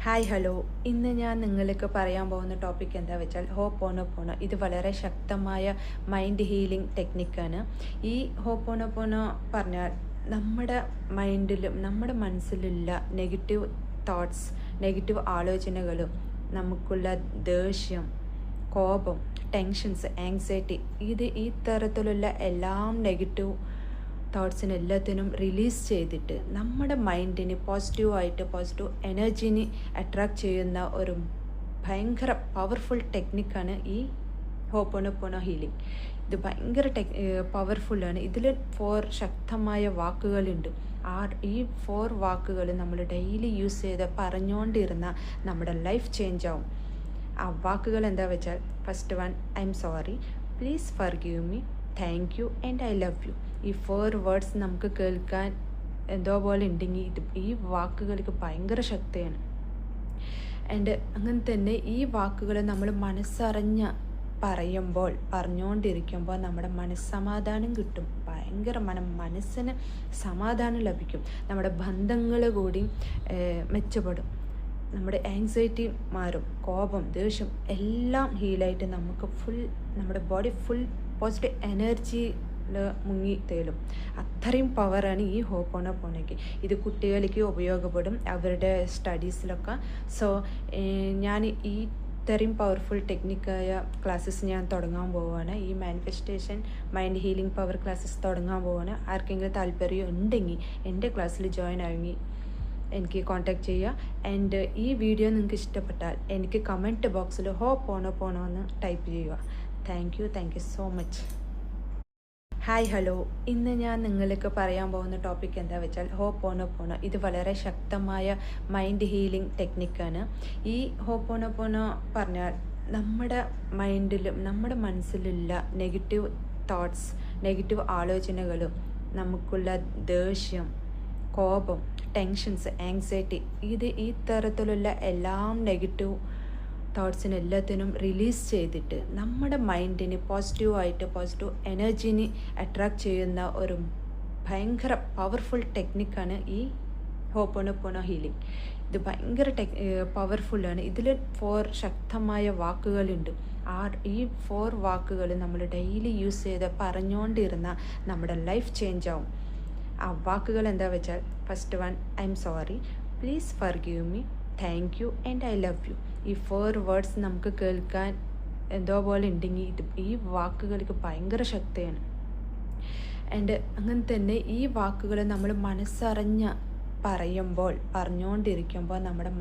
Hi hello, ഇന്ന് ഞാൻ നിങ്ങൾക്ക് പറയാൻ പോകുന്ന ടോപ്പിക് എന്താ വെച്ചാൽ ഹോപ്പോണോപോണോ. ഇത് വളരെ ശക്തമായ മൈൻഡ് ഹീലിംഗ് ടെക്നിക്കാണ്. ഈ ഹോപ്പോണോപോണോ പറഞ്ഞാൽ നമ്മുടെ മൈൻഡിലും നമ്മുടെ മനസ്സിലുള്ള നെഗറ്റീവ് തോട്ട്സ്, നെഗറ്റീവ് ആലോചനകളും, നമുക്കുള്ള ദേഷ്യം, കോപം, ടെൻഷൻസ്, ആങ്സൈറ്റി, ഈ തരത്തിലുള്ള എല്ലാം നെഗറ്റീവ് തോട്ട്സിനെല്ലാത്തിനും റിലീസ് ചെയ്തിട്ട് നമ്മുടെ മൈൻഡിന് പോസിറ്റീവ് എനർജീനെ അട്രാക്റ്റ് ചെയ്യുന്ന ഒരു ഭയങ്കര പവർഫുൾ ടെക്നിക്കാണ് ഈ ഹോപ്പോണോപോണോ ഹീലിംഗ്. ഇത് ഭയങ്കര പവർഫുള്ളാണ്. ഇതിൽ 4 ശക്തമായ വാക്കുകളുണ്ട്. ഈ 4 വാക്കുകൾ നമ്മൾ ഡെയിലി യൂസ് ചെയ്ത് പറഞ്ഞുകൊണ്ടിരുന്ന നമ്മുടെ ലൈഫ് ചേഞ്ച് ആവും. ആ വാക്കുകൾ എന്താ വെച്ചാൽ, first one, I am sorry, please forgive me, thank you and I love you. ഈ 4 വേർഡ്സ് നമുക്ക് കേൾക്കാൻ എന്തോ പോലെ ഉണ്ടെങ്കിൽ ഈ വാക്കുകൾക്ക് ഭയങ്കര ശക്തിയാണ്. ആൻഡ് അങ്ങനെ തന്നെ ഈ വാക്കുകൾ നമ്മൾ മനസ്സറിഞ്ഞ് പറഞ്ഞുകൊണ്ടിരിക്കുമ്പോൾ നമ്മുടെ മനസ്സമാധാനം കിട്ടും. ഭയങ്കര മനസ്സിന് സമാധാനം ലഭിക്കും. നമ്മുടെ ബന്ധങ്ങൾ കൂടി മെച്ചപ്പെടും. നമ്മുടെ ആങ്സൈറ്റി മാറും. കോപം, ദേഷ്യം എല്ലാം ഹീലായിട്ട് നമുക്ക് നമ്മുടെ ബോഡി ഫുൾ പോസിറ്റീവ് എനർജിയിൽ മുങ്ങി തേലും. അത്രയും പവറാണ് ഈ ഹോപ്പോണോപോണോയ്ക്ക്. ഇത് കുട്ടികൾക്ക് ഉപയോഗപ്പെടും അവരുടെ സ്റ്റഡീസിലൊക്കെ. സോ ഞാൻ ഈ ഇത്രയും പവർഫുൾ ടെക്നിക്കായ ക്ലാസ്സസ് ഞാൻ തുടങ്ങാൻ പോവുകയാണ്. ഈ manifestation mind healing power classes തുടങ്ങാൻ പോവുകയാണ്. ആർക്കെങ്കിലും താല്പര്യം ഉണ്ടെങ്കിൽ എൻ്റെ ക്ലാസ്സിൽ ജോയിൻ ആയെങ്കിൽ എനിക്ക് കോൺടാക്റ്റ് ചെയ്യുക. ആൻഡ് ഈ വീഡിയോ നിങ്ങൾക്ക് ഇഷ്ടപ്പെട്ടാൽ എനിക്ക് കമൻറ്റ് ബോക്സിൽ ഹോപ്പോണോപോണോ എന്ന് ടൈപ്പ് ചെയ്യുക. Thank you so much. Hi hello, ഇന്ന് ഞാൻ നിങ്ങൾക്ക് പറയാൻ പോകുന്ന ടോപ്പിക് എന്താ വെച്ചാൽ ഹോപ്പോണോപോണോ. ഇത് വളരെ ശക്തമായ മൈൻഡ് ഹീലിംഗ് ടെക്നിക്കാണ്. ഈ ഹോപ്പോണോപോണോ പറഞ്ഞാൽ നമ്മുടെ മൈൻഡിലും നമ്മുടെ മനസ്സിലുള്ള നെഗറ്റീവ് തോട്ട്സ്, നെഗറ്റീവ് ആലോചനകളും, നമുക്കുള്ള ദേഷ്യം, കോപം, ടെൻഷൻസ്, ആങ്സൈറ്റി, ഈ തരത്തിലുള്ള എല്ലാം നെഗറ്റീവ് തോട്ട്സിനെല്ലാത്തിനും റിലീസ് ചെയ്തിട്ട് നമ്മുടെ മൈൻഡിന് പോസിറ്റീവ് എനർജീനെ അട്രാക്റ്റ് ചെയ്യുന്ന ഒരു ഭയങ്കര പവർഫുൾ ടെക്നിക്കാണ് ഈ ഹോപ്പോണോപോണോ ഹീലിംഗ്. ഇത് ഭയങ്കര പവർഫുള്ളാണ്. ഇതിൽ 4 ശക്തമായ വാക്കുകളുണ്ട്. ഈ 4 വാക്കുകൾ നമ്മൾ ഡെയിലി യൂസ് ചെയ്ത് പറഞ്ഞുകൊണ്ടിരുന്ന നമ്മുടെ ലൈഫ് ചേഞ്ച് ആവും. ആ വാക്കുകൾ എന്താ വെച്ചാൽ, first one, I am sorry, please forgive me, thank you and I love you. ഈ 4 വേർഡ്സ് നമുക്ക് കേൾക്കാൻ എന്തോ പോലെ ഉണ്ടെങ്കിൽ ഈ വാക്കുകൾക്ക് ഭയങ്കര ശക്തിയാണ്. ആൻഡ് അങ്ങനെ തന്നെ ഈ വാക്കുകൾ നമ്മൾ മനസ്സറിഞ്ഞ് പറഞ്ഞുകൊണ്ടിരിക്കുമ്പോൾ നമ്മുടെ